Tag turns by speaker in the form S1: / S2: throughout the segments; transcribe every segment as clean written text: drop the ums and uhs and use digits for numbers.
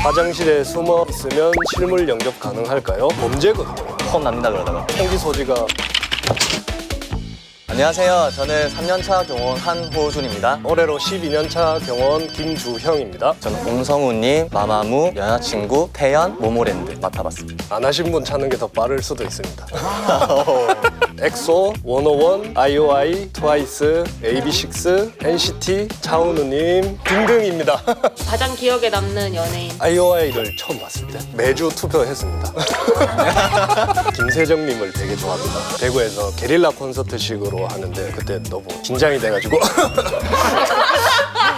S1: 화장실에 숨어 있으면 실물 영접 가능할까요? 범죄거든요.
S2: 겁납니다 그러다가.
S1: 총기 소지가
S2: 안녕하세요. 저는 3년차 경호원 한호준입니다.
S1: 올해로 12년차 경호원 김주형입니다.
S2: 저는 옹성우님, 마마무, 여자친구, 태연, 모모랜드 맡아봤습니다.
S1: 안 하신 분 찾는 게 더 빠를 수도 있습니다. 엑소, 101, IOI, 트와이스, AB6, NCT, 차은우님 등등입니다.
S3: 가장 기억에 남는 연예인.
S1: IOI를 처음 봤을 때 매주 투표했습니다. 김세정님을 되게 좋아합니다. 대구에서 게릴라 콘서트식으로 하는데 그때 너무 긴장이 돼가지고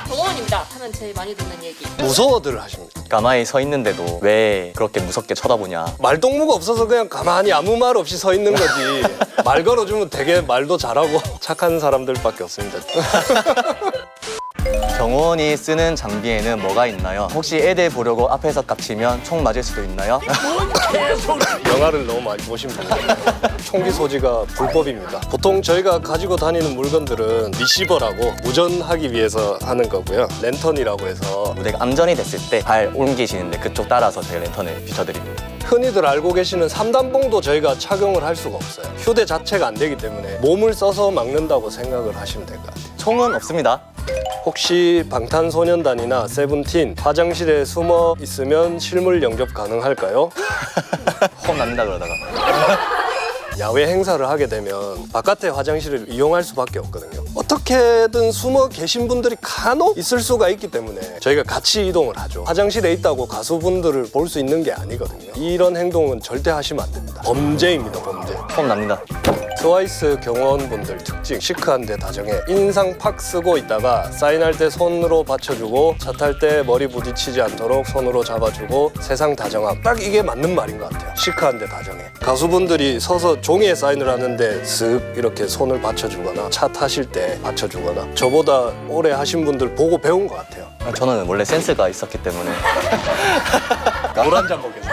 S3: 경호원입니다 하면 제일 많이 듣는 얘기.
S1: 무서워들 하십니다.
S2: 가만히 서 있는데도 왜 그렇게 무섭게 쳐다보냐.
S1: 말동무가 없어서 그냥 가만히 아무 말 없이 서 있는 거지. 말 걸어주면 되게 말도 잘하고 착한 사람들밖에 없습니다.
S2: 경호원이 쓰는 장비에는 뭐가 있나요? 혹시 애들 보려고 앞에서 깝치면 총 맞을 수도 있나요?
S1: 영화를 너무 많이 보신 분이에요. 총기 소지가 불법입니다. 보통 저희가 가지고 다니는 물건들은 리시버라고 무전하기 위해서 하는 거고요. 랜턴이라고 해서
S2: 무대가 암전이 됐을 때 발 옮기시는데 그쪽 따라서 저희 랜턴을 비춰드립니다.
S1: 흔히들 알고 계시는 3단봉도 저희가 착용을 할 수가 없어요. 휴대 자체가 안 되기 때문에 몸을 써서 막는다고 생각을 하시면 될 것 같아요.
S2: 총은 없습니다.
S1: 혹시 방탄소년단이나 세븐틴 화장실에 숨어 있으면 실물 영접 가능할까요?
S2: 겁납니다 그러다가.
S1: 야외 행사를 하게 되면 바깥의 화장실을 이용할 수밖에 없거든요. 어떻게든 숨어 계신 분들이 간혹 있을 수가 있기 때문에 저희가 같이 이동을 하죠. 화장실에 있다고 가수분들을 볼 수 있는 게 아니거든요. 이런 행동은 절대 하시면 안 됩니다. 범죄입니다, 범죄.
S2: 겁납니다.
S1: 트와이스 경호원분들 특징 시크한데 다정해. 인상 팍 쓰고 있다가 사인할 때 손으로 받쳐주고 차 탈 때 머리 부딪히지 않도록 손으로 잡아주고 세상 다정함. 딱 이게 맞는 말인 것 같아요. 시크한데 다정해. 가수분들이 서서 종이에 사인을 하는데 쓱 이렇게 손을 받쳐주거나 차 타실 때 받쳐주거나 저보다 오래 하신 분들 보고 배운 것 같아요.
S2: 저는 원래 센스가 있었기 때문에.
S1: 노란 잠복에서.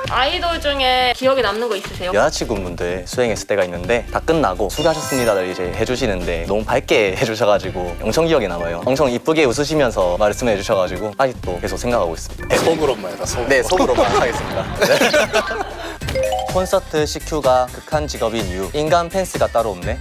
S3: 아이돌 중에 기억에 남는 거 있으세요?
S2: 여자친구분들 수행했을 때가 있는데 다 끝나고 수고하셨습니다를 이제 해주시는데 너무 밝게 해주셔가지고 엄청 기억에 남아요. 엄청 이쁘게 웃으시면서 말씀해 주셔가지고 아직도 계속 생각하고 있습니다.
S1: 속으로만 해라, 속으로.
S2: 네, 속으로만 하겠습니다. 네. 콘서트 CQ가 극한 직업인 이유. 인간 팬스가 따로 없네.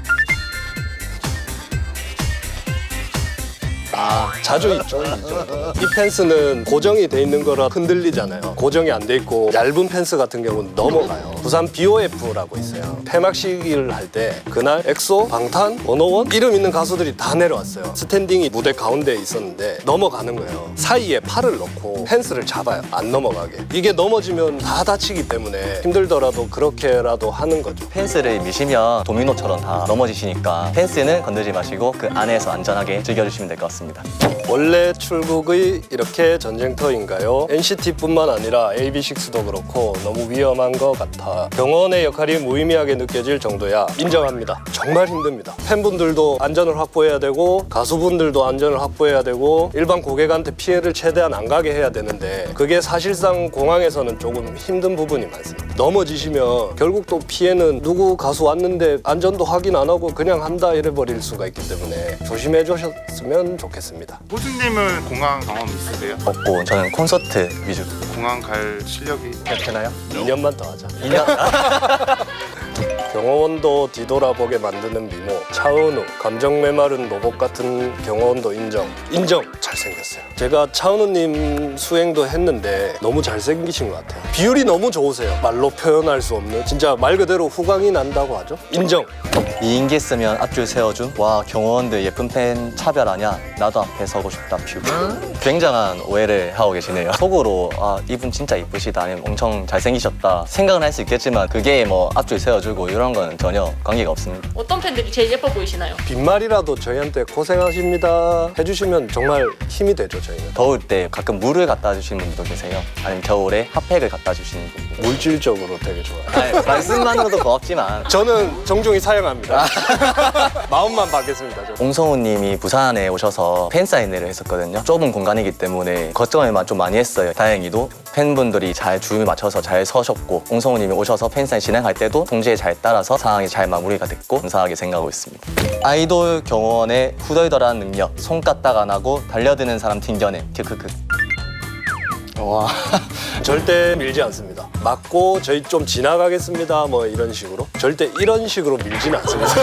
S1: 자주 있죠. 이 펜스는 고정이 돼 있는 거라 흔들리잖아요. 고정이 안 돼 있고 얇은 펜스 같은 경우는 넘어가요. 부산 BOF라고 있어요. 폐막식을 할 때 그날 엑소, 방탄, 101 이름 있는 가수들이 다 내려왔어요. 스탠딩이 무대 가운데에 있었는데 넘어가는 거예요. 사이에 팔을 넣고 펜스를 잡아요. 안 넘어가게. 이게 넘어지면 다 다치기 때문에 힘들더라도 그렇게라도 하는 거죠.
S2: 펜스를 미시면 도미노처럼 다 넘어지시니까 펜스는 건들지 마시고 그 안에서 안전하게 즐겨주시면 될 것 같습니다.
S1: 원래 출국의 이렇게 전쟁터인가요? NCT뿐만 아니라 AB6IX도 그렇고 너무 위험한 것 같아. 경호원의 역할이 무의미하게 느껴질 정도야. 인정합니다. 정말 힘듭니다. 팬분들도 안전을 확보해야 되고 가수분들도 안전을 확보해야 되고 일반 고객한테 피해를 최대한 안 가게 해야 되는데 그게 사실상 공항에서는 조금 힘든 부분이 많습니다. 넘어지시면 결국 또 피해는 누구 가수 왔는데 안전도 확인 안 하고 그냥 한다 이래버릴 수가 있기 때문에 조심해 주셨으면 좋겠습니다.
S4: 호준님은 공항 경험 있으세요?
S2: 없고 저는 콘서트 위주.
S4: 공항 갈 실력이
S2: 되나요?
S1: 2년만 더 하자.
S2: 2년?
S1: 경호원도 뒤돌아보게 만드는 미모. 차은우, 감정 메마른 로봇 같은 경호원도 인정. 잘생겼어요. 제가 차은우님 수행도 했는데 너무 잘생기신 것 같아요. 비율이 너무 좋으세요. 말로 표현할 수 없는 진짜 말 그대로 후광이 난다고 하죠. 인정.
S2: 이인기 쓰면 앞줄 세워준. 와, 경호원들 예쁜 팬 차별하냐? 나도 앞에 서고 싶다 퓨. 굉장한 오해를 하고 계시네요. 속으로 아, 이분 진짜 이쁘시다 아니면 엄청 잘생기셨다 생각은 할 수 있겠지만 그게 뭐 앞줄 세워주고 이런 건 전혀 관계가 없습니다.
S3: 어떤 팬들이 제일 예뻐 보이시나요?
S1: 빈말이라도 저희한테 고생하십니다 해주시면 정말 힘이 되죠. 저희는
S2: 더울 때 가끔 물을 갖다 주시는 분들도 계세요. 아니면 겨울에 핫팩을 갖다 주시는 분들.
S1: 물질적으로 되게 좋아요.
S2: 아니, 말씀만으로도 고맙지만
S1: 저는 정중히 사양합니다. 마음만 받겠습니다. 저.
S2: 옹성우님이 부산에 오셔서 팬사인회를 했었거든요. 좁은 공간이기 때문에 걱정을 좀 많이 했어요. 다행히도 팬분들이 잘 줄을 맞춰서 잘 서셨고 옹성우님이 오셔서 팬사인 진행할 때도 통제에 잘 따라 따라서 상황이 잘 마무리가 됐고 감사하게 생각하고 있습니다. 아이돌 경호원의 후덜덜한 능력, 손가락 안 하고 달려드는 사람 튕겨내. 크크크. 와.
S1: 절대 밀지 않습니다. 맞고 저희 좀 지나가겠습니다 뭐 이런 식으로 절대 이런 식으로 밀지는 않습니다.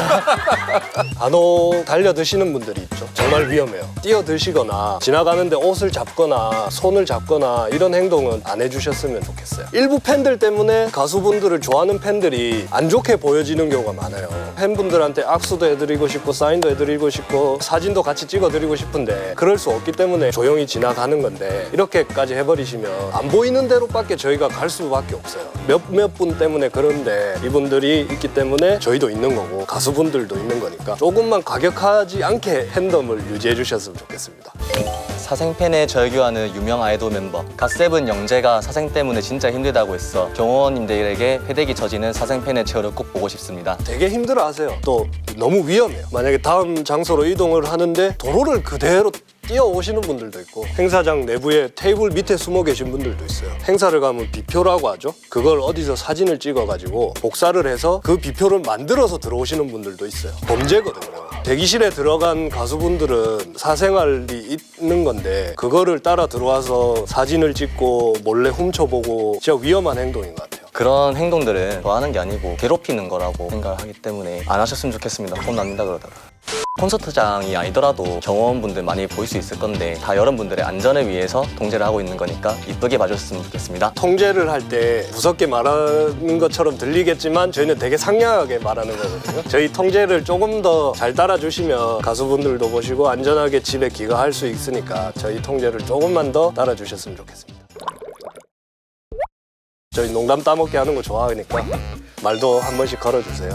S1: 간혹 달려드시는 분들이 있죠. 정말 위험해요. 뛰어드시거나 지나가는데 옷을 잡거나 손을 잡거나 이런 행동은 안 해주셨으면 좋겠어요. 일부 팬들 때문에 가수분들을 좋아하는 팬들이 안 좋게 보여지는 경우가 많아요. 팬분들한테 악수도 해드리고 싶고 사인도 해드리고 싶고 사진도 같이 찍어드리고 싶은데 그럴 수 없기 때문에 조용히 지나가는 건데 이렇게까지 해버리시면 안 보이는 대로밖에 저희가 갈 수밖에 없어요. 몇몇 분 때문에 그런데 이분들이 있기 때문에 저희도 있는 거고 가수분들도 있는 거니까 조금만 과격하지 않게 팬덤을 유지해 주셨으면 좋겠습니다.
S2: 사생팬에 절규하는 유명 아이돌 멤버 갓세븐 영재가 사생 때문에 진짜 힘들다고 했어. 경호원님들에게 패대기 쳐지는 사생팬의 최후를 꼭 보고 싶습니다.
S1: 되게 힘들어하세요. 또 너무 위험해요. 만약에 다음 장소로 이동을 하는데 도로를 그대로 뛰어오시는 분들도 있고 행사장 내부에 테이블 밑에 숨어 계신 분들도 있어요. 행사를 가면 비표라고 하죠. 그걸 어디서 사진을 찍어가지고 복사를 해서 그 비표를 만들어서 들어오시는 분들도 있어요. 범죄거든요. 대기실에 들어간 가수분들은 사생활이 있는 건데 그거를 따라 들어와서 사진을 찍고 몰래 훔쳐보고 진짜 위험한 행동인 것 같아요.
S2: 그런 행동들은 좋아하는 게 아니고 괴롭히는 거라고 생각하기 때문에 안 하셨으면 좋겠습니다. 돈 납니다 그러다가. 콘서트장이 아니더라도 경호원분들 많이 보일 수 있을 건데 다 여러분들의 안전을 위해서 통제를 하고 있는 거니까 이쁘게 봐줬으면 좋겠습니다.
S1: 통제를 할 때 무섭게 말하는 것처럼 들리겠지만 저희는 되게 상냥하게 말하는 거거든요. 저희 통제를 조금 더 잘 따라주시면 가수분들도 보시고 안전하게 집에 귀가할 수 있으니까 저희 통제를 조금만 더 따라주셨으면 좋겠습니다. 저희 농담 따먹게 하는 거 좋아하니까 말도 한 번씩 걸어주세요.